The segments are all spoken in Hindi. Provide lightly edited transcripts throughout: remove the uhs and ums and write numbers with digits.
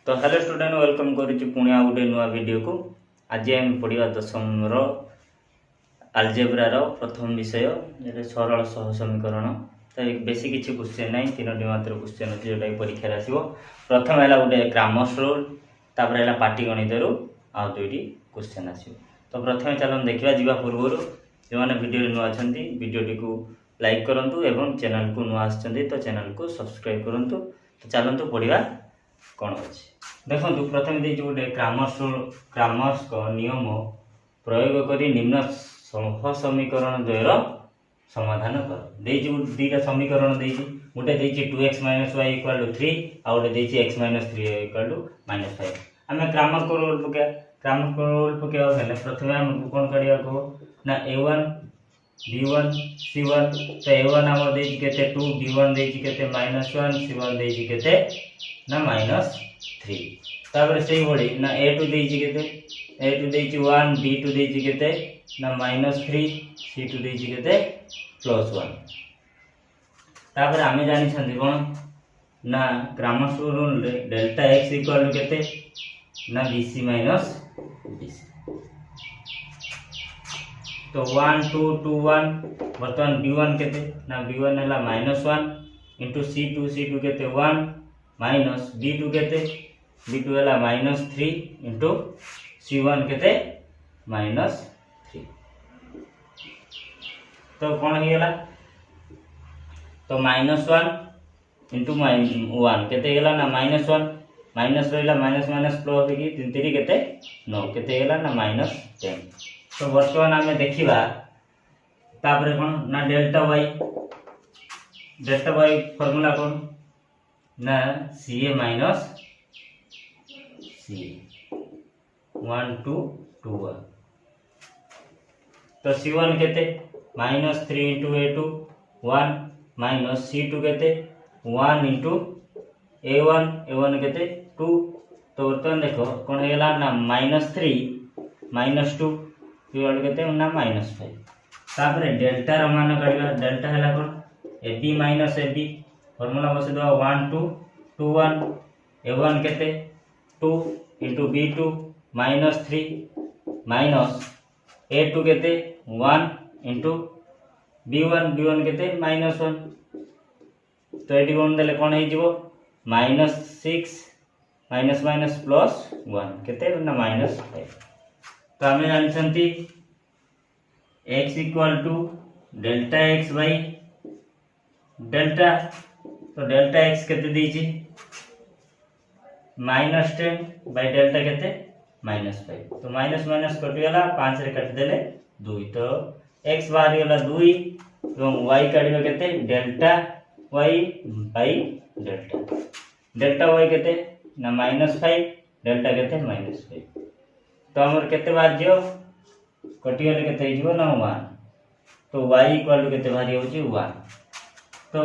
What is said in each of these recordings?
तो हेलो स्टूडेंट वेलकम करुच्ची पुणी आ गोटे नुआ वीडियो को आज आम पढ़ा दशम आलजेब्रार प्रथम विषय ये सरल सह समीकरण। तो बेसी किसी क्वेश्चन ना तीनो मात्र क्वेश्चन अच्छे जोटा परीक्षा आसो। प्रथम है गोटे ग्रामर्स रूल तापर पाटीगणित रू आ दुईटी क्वेश्चन आसो। तो प्रथम चलो देखा जा पूर्व जो मैंने वीडियो नुआ अच्छा वीडियोटी को लाइक करूँ एवं चैनल को नुआ तो चैनल को सब्सक्राइब करूँ। तो चलतु पढ़ा कौन अच्छे देखो प्रथम गोटे ग्रामर्स को नियम प्रयोग कर निम्न सह समीकरण द्वयर समाधान कर दीटा समीकरण गोटे 2x - y = 3 आ गोटे x - 3y = -5। आम ग्रामर को रूल पकेवा प्रथम आमको कौन काढ़ा को ना a1 b1 c1। तो a1 आम देते 2 b1 देते -1 c1 देते ना -3। तापर से भली ना a2 देते a2 देती 1 b2 देती केते ना -3 c2 देती केते +1। तापर आमे जानि छथि कोन ना ग्रामर्स रूल रे डेल्टा x = केते ना bc - bc। तो 1 2 2 1 वर्तमान b1 केते ना b1 हला -1 इंटू c2 केते 1 माइनस b2 केते b2 हला -3 इंटू c1 केते -3। तो कौन हो गला तो -1 इंटू 1 केते गला ना -1 माइनस रहिला माइनस माइनस प्लस होगी 3 3 केते 9 केते गला ना -10। तो वर्तमान आमे देखिबा तापर कोन ना डेल्टा y फार्मूला कोन ना ca माइनस c 1 2 2 1। तो c1 केते -3 इंटू a2 1 माइनस c2 केते 1 इंटू a1 केते 2। तो बर्तमान देखो कौन होगा ना -3 -2 केते ना -5। तापर डेल्टा र मान काढिबा डेल्टा हला कोन ab - ab फार्मूला बसे दो 1 2 2 1 a1 केते 2 इंटू b2 -3 माइनस a2 केते 1 इंटू b1 केते -1। तो एटी कोन देले कोन हे जिवो -6 माइनस माइनस प्लस 1 केते ना -5। तो आमे जानछंती x = delta x by delta. तो डेल्टा x केते दीची -10 बाई डेल्टा केते -5। तो माइनस माइनस कटि गला 5 रे काटि देले 2। तो x बाहर गला 2 एवं y काढिबा केते delta y by delta. Delta y केते ना -5 डेल्टा केते -5। तो हमर केते बार जियो कटि गले केते हिजबो ना 1। तो y = केते बाहर होची 1। तो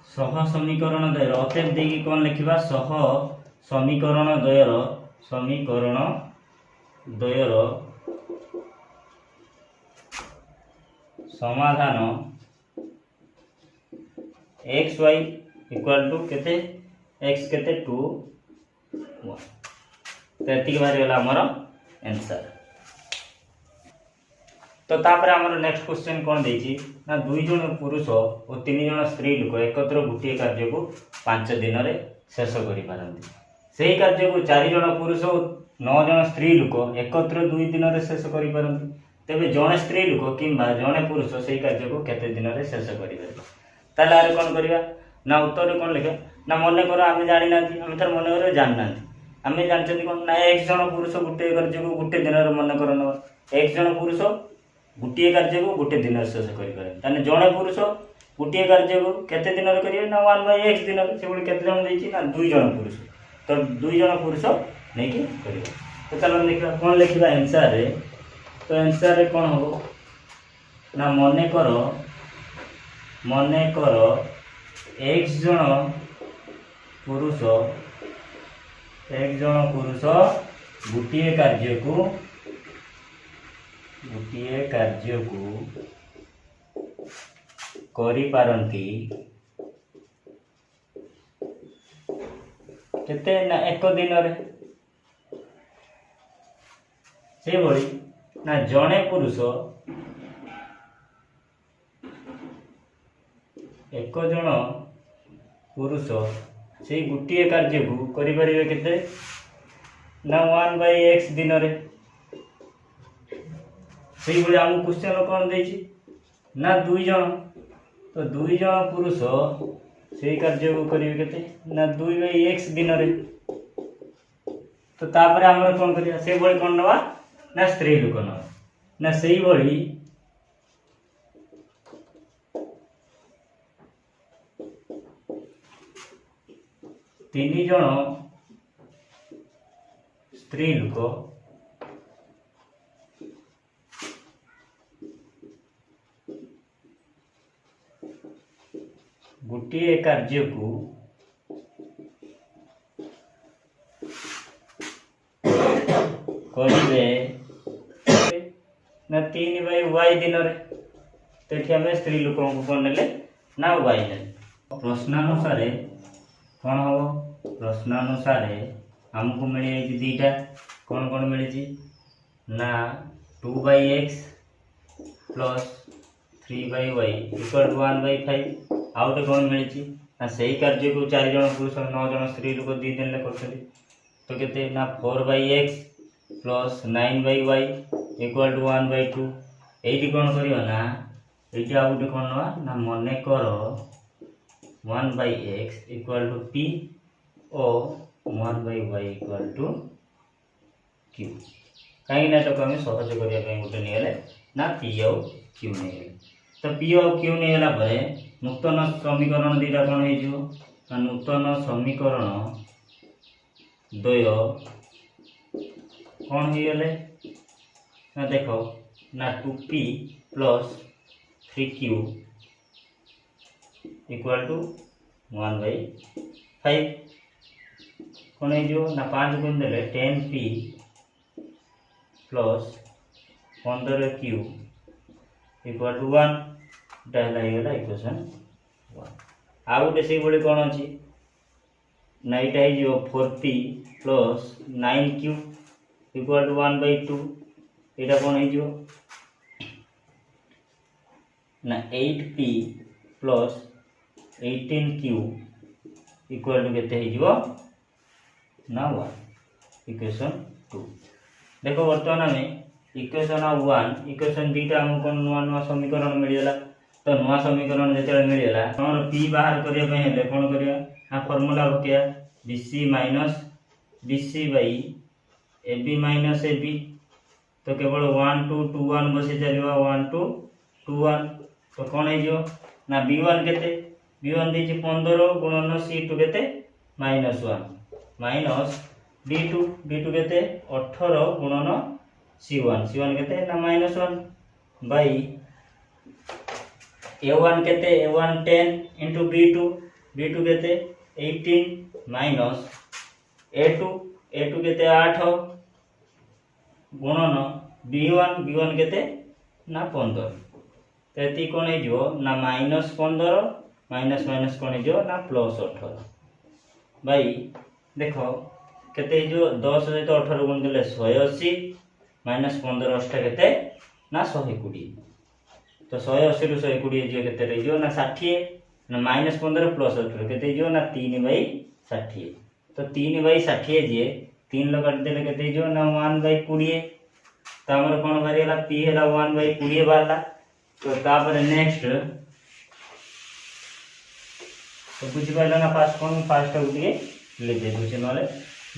सह समीकरण द्वयर अतएव देकी कोन लिखिबा सह समीकरण द्वयर समाधान x y = केते x केते 2 1। तो एतिक बाहर गला हमर आंसर। तो तापर हमर नेक्स्ट क्वेश्चन कोन देछि ना 2 जन पुरुष और 3 जन स्त्री लोक एकत्र गुटिए कार्य को 5 दिन रे शेष करि पारंती। सेही कार्य को 4 जन पुरुष और 9 जन स्त्री लोक एकत्र 2 दिन रे शेष करि पारंती। तबे जने स्त्री लोक किंबा जने पुरुष सेही कार्य को केते दिन रे शेष करि पारबे। ताले आरे कोन करिया ना उत्तर कोन लिखे ना मने करो आमे जानि नाथि आमे तर मने करो जान नाथि आमे जानछथि कोन ना 1 जन पुरुष गुटे कार्य को गुटे दिन रे मने करो न 1 जन पुरुष गुटिए कार्य को गुटे दिन शेष करें। ताने जड़े पुरुष गुटिए कार्य को केते दिन करेंगे ना 1/x दिन से केते जन देछि ना 2 जन पुरुष। तो 2 जन पुरुष नहीं कि करिवे। तो चलो देखा कौन लिखिबा आंसर रे। तो आंसर रे कौन हो ना मने करो x जन पुरुष गुटिए कार्य को करि पारंती केते ना एक दिन रे से भली ना जणे पुरुष एक जन पुरुष से गोटे कार्य को करें केते ना 1/x दिन रे से भली आम क्वेश्चन कौन देछि ना 2 जन तो 2 जन पुरुष से कार्य को करें केते ना 2/x दिन रे तो तापर हम कौन करिया से भली कौन नवा ना स्त्री लोक नवा ना से भली 3 जन स्त्री लोक गोटे कार्य को करिवे ना 3/y दिन रे तो आम स्त्री लोक कौन ने ना y ने प्रश्नानुसार कौन हम प्रश्नानुसार हमको मिल दीटा कौन कौन मिली ना 2/x plus 3/y equal to 1/5 आउ गोटे कौन मिली ना से कार्य को 4 जन पुरुष 9 जन स्त्री लोक 2 दिन कर तो केते ना 4/x plus 9/y equal to 1/2 ये कौन करियो ना ये आउ गोटे कौन ना मन कर 1/x इक्वल टू p और 1/y इक्वल टू q कहीं ना तो हमें सहज करने गोटे नहीं ना p और q नहीं तो p और q नहीं गला परे नूतन समीकरण दीटा कौन हो नूतन समीकरण द्वय कौन हो गले ना देखो ना 2p plus 3q equal to 1/5 कौन हो ना 5 गुण देले 10p plus 15q equal to 1 डायला इक्वेशन 1 आ गोटे से बड़ी कौन अच्छी ना यहाँ 4p plus 9q equal to 1/2 यहाँ कौन हो ना 8p plus 18q equal to केते ना 1 इक्वेशन 2 देखो बर्तमान आम इक्वेशन 1 इक्वेशन 2टा आम कौन नुआ नुआ समीकरण मिलगला तो नुआ समीकरण जो मिलगला कौन p बाहर करने कौन करवा फर्मूला पकड़ा bc minus bc by ab minus ab तो केवल 1 2 2 1 बसी चलो 1 2 2 1 तो कौन हो ना b1 केते b1 देछि 15 गुणन c2 केते -1 माइनस d2 केते 18 गुणन c1 केते ना -1 बाई a1 केते a1 10 इंटू b2 केते 18 माइनस a2 केते 8 गुणन b1 केते ना 15 तो कौन हो ना -15 माइनस माइनस कौन हो ना +18 भाई देखो केते 10 सहित 18 गुण देले 180 माइनस 15 अष्टा केते ना 120 तो 180 रु 120 जो केते रहियो ना 60 ना -15 प्लस 18 केते जो ना 3/60 तो 3/60 जे 3 लो काट देले केते जो ना 1/20 तो हमर कोन बारिला p हैला 1/20 बारला तो तापर नेक्स्ट तो बुझी पाइला ना फास्ट कौन फास्ट उठिए ले दे बुझे नले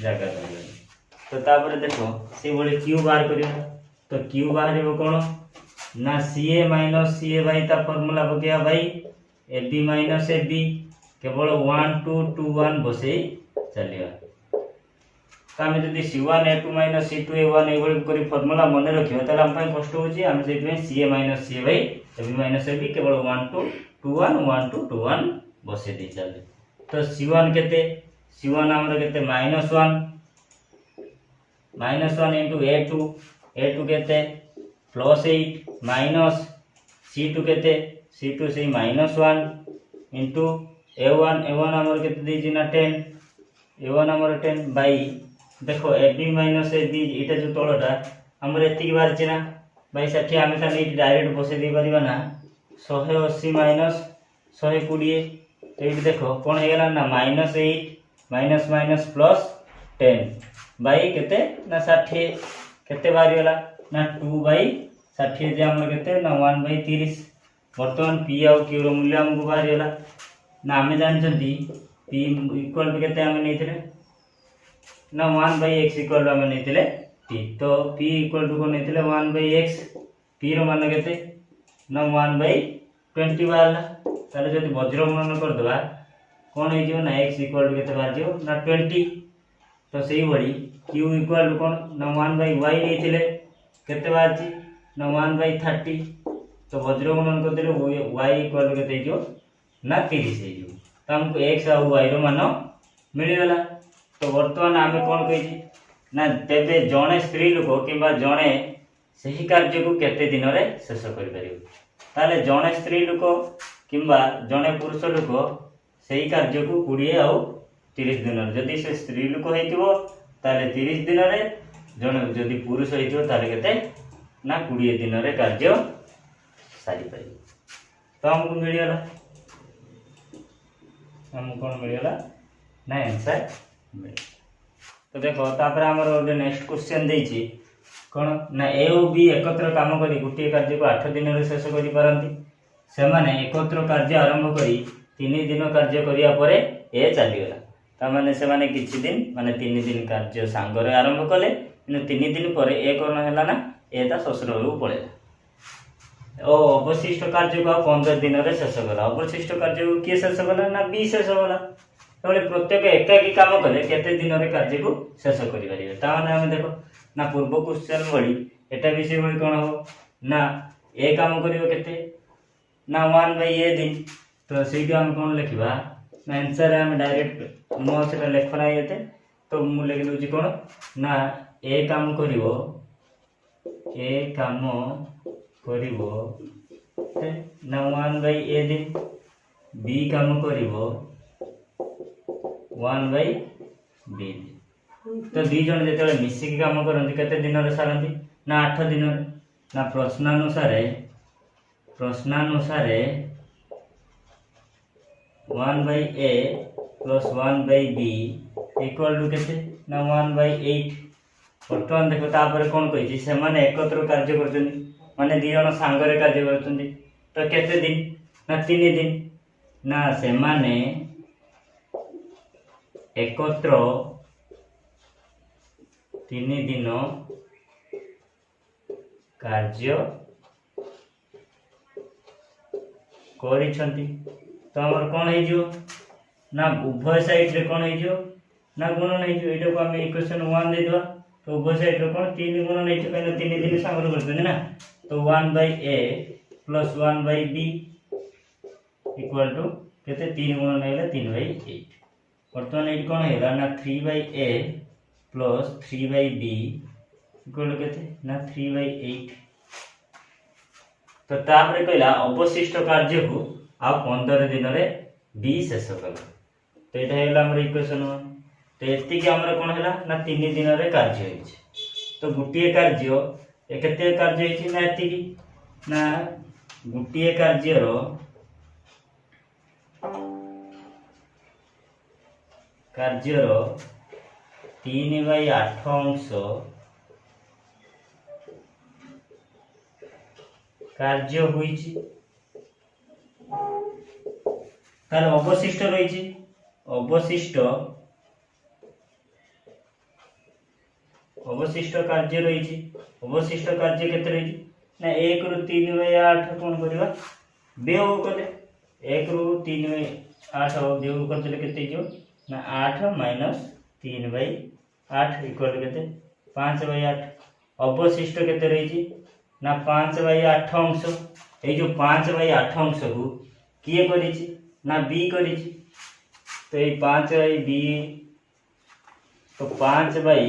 जगह पाइला तो तापर देखो से बोले q बाहर करियो तो q बाहर हो कोन ना ca माइनस ca भाई ता फार्मूला बकिया भाई ab माइनस ab केवल 1 2 2 1 बसे चलिया तो आम जब c1 a2 minus c2 a1 ये करी फार्मूला मन रखियो ताले हम पई कष्ट होची हम सेति में ca माइनस ca भाई ab माइनस ab केवल 1 2 2 1 1 2 2 1 बसे दे चले तो c1 केते c1 हमर केते -1 इनटू a2 केते +8 माइनस c2 केते c2 से -1 इनटू a1 हमर केते देजी ना 10 A1 आमर 10 बाई देखो AB माइनस AB एटा जो तलटा आमर एतिक बाहर ना बाई 60 आम खाली डायरेक्ट बसई दे पारिबा ना 180 माइनस 120 तो ये देखो कौन हो गला ना -8 माइनस माइनस प्लस 10 बाई केते ना 60 केते बाहर गला ना 2 बाई 60 जे आमर केते ना 1 बाई 30 वर्तमान P आउ Q रो मूल्य हमको बाहर गला ना आमे जानचंती P इक्वल टू केते आमे नेथिले ना 1 बाई x इक्वल टू आमे नेथिले T तो P इक्वल टू को नेथिले 1 बाई x P रो मान केते ना 1 बाई 20 बाहरला ताले जदि वज्र गुणन कर दबा कोन हे जियो ना x इक्वल टू केते बाहर जियो ना 20 तो सेही बड़ी q इक्वल टू कोन ना 1 बाई y नेथिले केते बाहर जी ना 1 बाई 30 तो वज्र गुणन कर देले y इक्वल टू केते जियो ना 30 हे जियो तो हमको x और y रो मान मिल गला तो वर्तमान आमे कोन कहि ना तेबे जणे स्त्री लोक किबा जणे सही कार्य को केते दिन रे शेष करि परिबो ताले जणे स्त्री लोक किबा जणे पुरुष लोक सही कार्य को 20 और 30 दिन रे जदी से स्त्री लोक हेतिबो ताले 30 दिन रे जणे जदी पुरुष हेतिबो ताले केते ना 20 दिन रे कार्य सारी परिबो तो हमको मिल गला हमको कौन मिल गला ना आंसर मिल तो देखो तापर हमर ओडे नेक्स्ट क्वेश्चन देछि कोन ना ए और बी एकत्र काम करी गुटी कार्य को 8 दिन रे शेष करि पारंती से माने एकत्र कार्य आरंभ करी 3 दिन कार्य करिया परे ए चली गला ता माने से माने किछि दिन माने 3 दिन कार्य सांग रे आरंभ कले 3 दिन परे ए कोन हैला ना ए ता ससुर रो पळेला ओ अवशिष्ट कार्य को 15 दिन रे शेष कला अवशिष्ट कार्य को के शेष कला ना बी शेष कला तबले प्रत्येक एकाकी काम कले केते दिन रे कार्य को शेष करि परिबे ता माने हम देखो ना पूर्व क्वेश्चन बड़ी एटा विषय बड़ी कोन हो ना ए काम करियो केते ना 1 बाई ए दिन तो सेठी हम कोन लिखिबा ना आंसर हम डायरेक्ट मो से लेखना येते तो मु लिख दोची कोन ना ए काम करिवो ना 1 बाई ए दिन बी काम करिवो 1 बाई बी तो दी जन जेते मिसिक काम करंती केते दिन रे सारंती ना 8 दिन रे ना प्रश्नानुसार 1 by A plus 1 by B equal to केते ना 1 बाई 8 वर्तमान देखो तापर कोन कहिछि से माने एकत्र कार्य करछन्ती माने दी जन सांगरे कार्य करछन्ती तो केते दिन ना 3 दिन ना से माने एकत्र 3 दिन कार्य करिछन्ती तो हमर कोन हे जो ना उभय साइड रे कोन हे जो ना गुणन हे जो एटा को हम इक्वेशन 1 दे दवा तो उभय साइड रे कोन 3 गुणन हे जो कहले 3 दिन सांगर करछन्ती ना तो 1 by A plus 1 by B equal to केते 3 गुणन हेला 3 बाई 8 वर्तमान एट कोन हेला ना 3 by A plus 3 by B equal to केते ना 3 बाई 8 तो तापर कहला अवशिष्ट कार्य को आ 15 दिन रे बी शेष कला तो एटा हेला हमर इक्वेशन 1 तो एति के हमर कोन हेला ना 3 दिन रे कार्य होइछ तो गुटिए कार्य ए केते कार्य होइछ ना एति की ना गुटिए कार्य रो 3 बाई 8 अंश कार्य होइछि तार अवशिष्ट रही अवशिष्ट कार्य रही अवशिष्ट कार्य केते रही ना 1 रु 3 बाई 8 कोन करबा बेव कले 1 रु 3 बाई 8 बेव करले केते जो ना 8 माइनस 3 बाई 8 इक्वल केते 5 बाई 8 अवशिष्ट केते रही ना 5 बाई 8 अंश ए जो 5 बाई 8 अंश को किए करिछि ना बी करिछि तो ये 5 बाई बी तो 5 बाई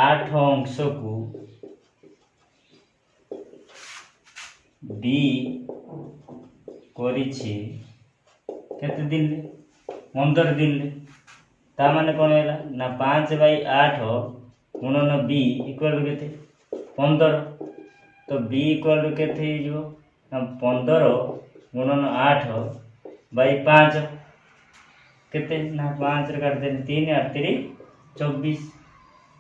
8 अंश को बी करिछि केते दिन 15 दिन ता माने कौन है ना 5/8 गुणन बी इक्वल टू केते 15 तो बी इक्वल टू केते हो ना 15 गुणन 8/5 केते ना 5 रे काट दे 3 8 3 24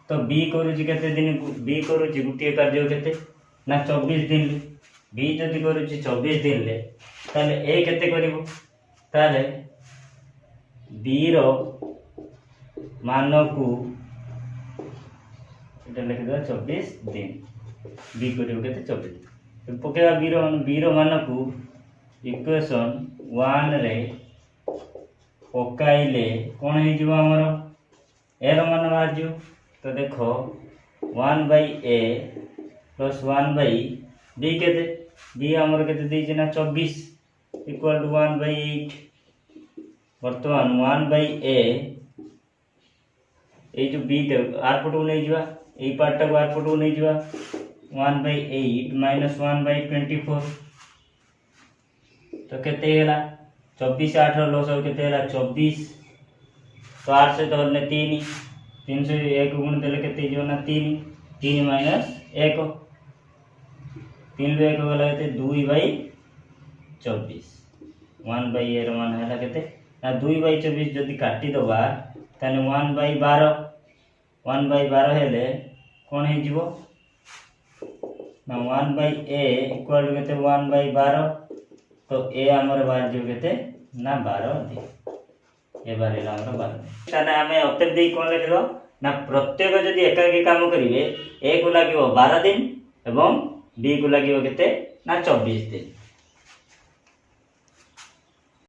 तो बी करूची केते दिन बी करूची गुटिए कार्य केते ना 24 दिन बी जदि करूची 24 दिन ले ताले ए केते करिवो ताले बी रो मान को এটা লিখি দो 24 दिन बी करिवो केते 24 तो पकेवा बी रो मान को इक्वेशन 1 रे पकाइले कौन हो जीव हमर ए रो मान बाहर जीव तो देखो 1/a प्लस 1/b केते b हमर केते देछि ना 24 इक्वल टू 1/8 वर्तमान 1/a ए जो b दे आर पटो नै जीवा ए पार्ट को आर पटो नै जीवा 1/8 माइनस 1/24 तो केते हैला 24 8 लॉस हो केते हैला 24 तो 8 से तो ने 3 से 1 गुण देले केते जो ना 3 माइनस 1 3 लो 1 गला केते 2/24 1/a रो मान हैला केते ना 2/24 जदी काटी दबा ताने 1/12 हेले कोन हे जीवो ना 1/a इक्वल टू केते 1/12 तो a हमर बाहर जो केते ना 12 दे ए बारे ला हमर 12 ताने हमें उत्तर दे कोन लिखलो ना प्रत्येक जदी एकाकी काम करिवे a को लागिवो 12 दिन एवं b को लागिवो केते ना 24 दिन।